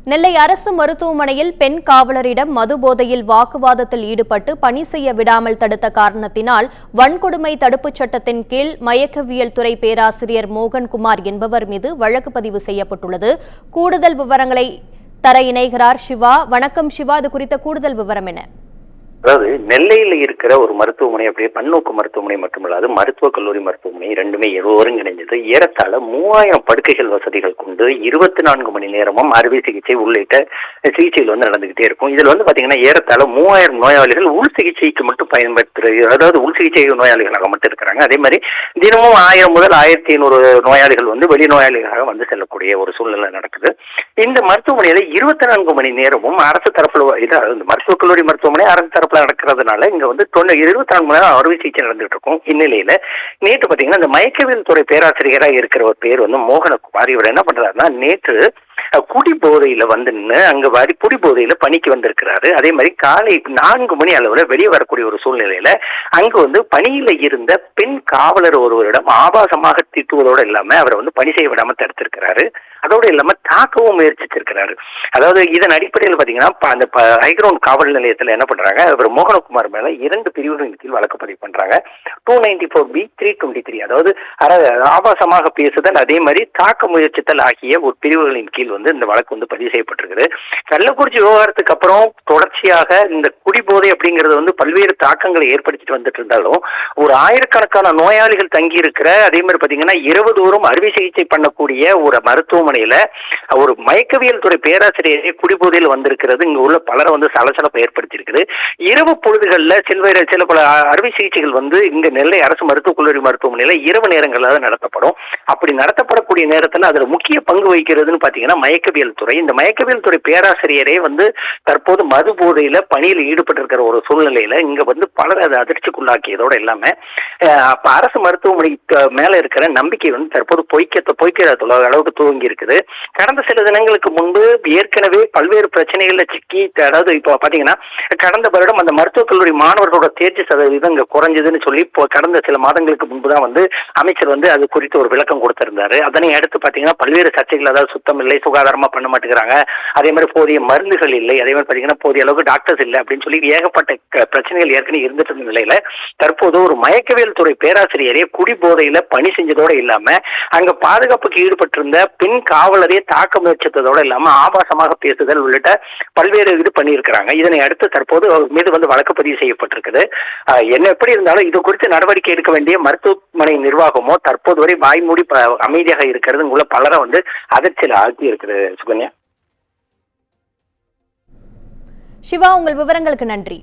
நெல்லை அரசு மருத்துவமனையில் பெண் காவலரிடம் மது போதையில் வாக்குவாதத்தில் ஈடுபட்டு பணி செய்ய விடாமல் தடுத்த காரணத்தினால் வன்கொடுமை தடுப்புச் சட்டத்தின் கீழ் மயக்கவியல் துறை பேராசிரியர் மோகன்குமார் என்பவர் மீது வழக்கு பதிவு செய்யப்பட்டுள்ளது. கூடுதல் விவரங்களை தர இணைகிறார் சிவா. வணக்கம் சிவா, இது குறித்த கூடுதல் விவரம் என்ன? அதாவது நெல்லையில இருக்கிற ஒரு மருத்துவமனை, அப்படியே பன்னோக்கு மருத்துவமனை மட்டுமல்லாது மருத்துவக் கல்லூரி மருத்துவமனை ரெண்டுமே ஒருங்கிணைஞ்சது. ஏறத்தாழ 3000 படுக்கைகள் வசதிகள் கொண்டு 24 மணி நேரமும் அறுவை சிகிச்சை உள்ளிட்ட சிகிச்சைகள் நடந்துகிட்டே இருக்கும். இதுல பாத்தீங்கன்னா ஏறத்தாழ 3000 நோயாளிகள் உள் சிகிச்சைக்கு மட்டும் பயன்படுத்துறது, அதாவது உள் சிகிச்சை நோயாளிகளாக மட்டும் இருக்கிறாங்க. அதே மாதிரி தினமும் 1000 முதல் 1500 நோயாளிகள் வெளி நோயாளிகளாக செல்லக்கூடிய ஒரு சூழ்நிலை நடக்குது. இந்த மருத்துவமனையில 24 மணி நேரமும் அரசு தரப்புல மருத்துவக் கல்லூரி மருத்துவமனை அரசு தரப்புல நடக்கிறதுனால இங்க 24 மணி நேரம் அறுவை சிகிச்சை நடந்துட்டு இருக்கும். இந்நிலையில நேற்று பாத்தீங்கன்னா இந்த மயக்கவியல் துறை பேராசிரியராக இருக்கிற ஒரு பேர் மோகனகுமார். இவர் என்ன பண்றாருன்னா, நேற்று குடி போதையில அங்க குடி போதையில பணிக்கு வந்திருக்கிறாரு. அதே மாதிரி காலை 4 மணி அளவுல வெளியே வரக்கூடிய ஒரு சூழ்நிலையில அங்கு பணியில இருந்த பெண் காவலர் ஒருவரிடம் ஆபாசமாக திட்டுவதோடு இல்லாம அவரை பணி செய்ய விடாம தடுத்திருக்கிறாரு. அதோடு இல்லாம தாக்கவும் முயற்சிச்சிருக்கிறாரு. அதாவது இதன் அடிப்படையில் பாத்தீங்கன்னா அந்த ஹைகிரவுண்ட் காவல் நிலையத்துல என்ன பண்றாங்க, அவர் மோகனகுமார் மேல 2 பிரிவுகளின் கீழ் வழக்கு பதிவு பண்றாங்க. 294B 323, அதாவது ஆபாசமாக பேசுதல் அதே மாதிரி தாக்க முயற்சித்தல் ஆகிய ஒரு பிரிவுகளின் கீழ் இந்த வழக்கு பதிவு செய்யப்பட்டிருக்குது. கள்ளக்குறிச்சி விவகாரத்துக்கு அப்புறம் தொடர்ச்சியாக இந்த குடிபோதை அப்படிங்கிறது பல்வேறு தாக்கங்களை ஏற்படுத்திட்டு வந்துட்டு இருந்தாலும் ஒரு ஆயிரக்கணக்கான நோயாளிகள் தங்கி இருக்கிற, அதே மாதிரி பாத்தீங்கன்னா இரவு தோறும் அறுவை சிகிச்சை பண்ணக்கூடிய ஒரு மருத்துவமனையில ஒரு மயக்கவியல் துறை பேராசிரியரே குடிபோதையில் வந்திருக்கிறது இங்க உள்ள பலரை சலசலப்பை ஏற்படுத்தியிருக்குது. இரவு பொழுதுகள்ல சில பல அறுவை சிகிச்சைகள் இங்க நெல்லை அரசு மருத்துவக் கல்லூரி மருத்துவமனையில இரவு நேரங்களாக நடத்தப்படும். அப்படி நடத்தப்படக்கூடிய நேரத்துல அதுல முக்கிய பங்கு வகிக்கிறதுன்னு பாத்தீங்கன்னா மயக்கவியல் துறை. இந்த மயக்கவியல் துறை பேராசிரியரே தற்போது மது போதையில பணியில் ஈடுபட்டு இருக்கிற ஒரு சூழ்நிலையில இங்க பலர் அதை அதிர்ச்சிக்குள்ளாக்கியதோட இல்லாம அரசு மருத்துவமனை மேல இருக்கிற நம்பிக்கை தற்போது பொய்க்கிற அளவுக்கு துவங்கி இருக்குது. கடந்த சில தினங்களுக்கு முன்பு ஏற்கனவே பல்வேறு பிரச்சனைகள்ல சிக்கி, அதாவது இப்ப பாத்தீங்கன்னா கடந்த வருடம் அந்த மருத்துவக் கல்லூரி மாணவர்களோட தேர்ச்சி சதவீதம் இங்க குறைஞ்சதுன்னு சொல்லி கடந்த சில மாதங்களுக்கு முன்புதான் அமைச்சர் அது குறித்து ஒரு விளக்கம் கொடுத்திருந்தாரு. அதனை அடுத்து பாத்தீங்கன்னா பல்வேறு சர்ச்சைகள், அதாவது சுத்தம் இல்லை, சுகாதாரமா பண்ண மாட்டேங்கிறாங்க, அதே மாதிரி போதிய மருந்துகள் இல்லை, அதே மாதிரி பாத்தீங்கன்னா போதிய அளவுக்கு டாக்டர்ஸ் இல்லை அப்படின்னு சொல்லி ஏகப்பட்ட பிரச்சனைகள் ஏற்கனவே இருந்துட்டு இருந்த நிலையில தற்போது ஒரு மயக்கவியல் துறை பேராசிரியரே குடிபோதையில பணி செஞ்சதோட இல்லாம அங்க பாதுகாப்புக்கு ஈடுபட்டிருந்த பெண் காவலரே தாக்க முயற்சித்ததோட இல்லாம ஆபாசமாக பேசுதல் உள்ளிட்ட பல்வேறு இது பண்ணியிருக்கிறாங்க. இதனை அடுத்து தற்போது அவர் மீது வழக்கு பதிவு செய்யப்பட்டிருக்குது. என்ன எப்படி இருந்தாலும் இது குறித்து நடவடிக்கை எடுக்க வேண்டிய மருத்துவமனை நிர்வாகமோ தற்போது வரை வாய்மூடி அமைதியாக இருக்கிறது உள்ள பலரை அதிர்ச்சியில் ஆழ்த்தி இருக்குது. சுகன்யா, சிவா, உங்கள் விவரங்களுக்கு நன்றி.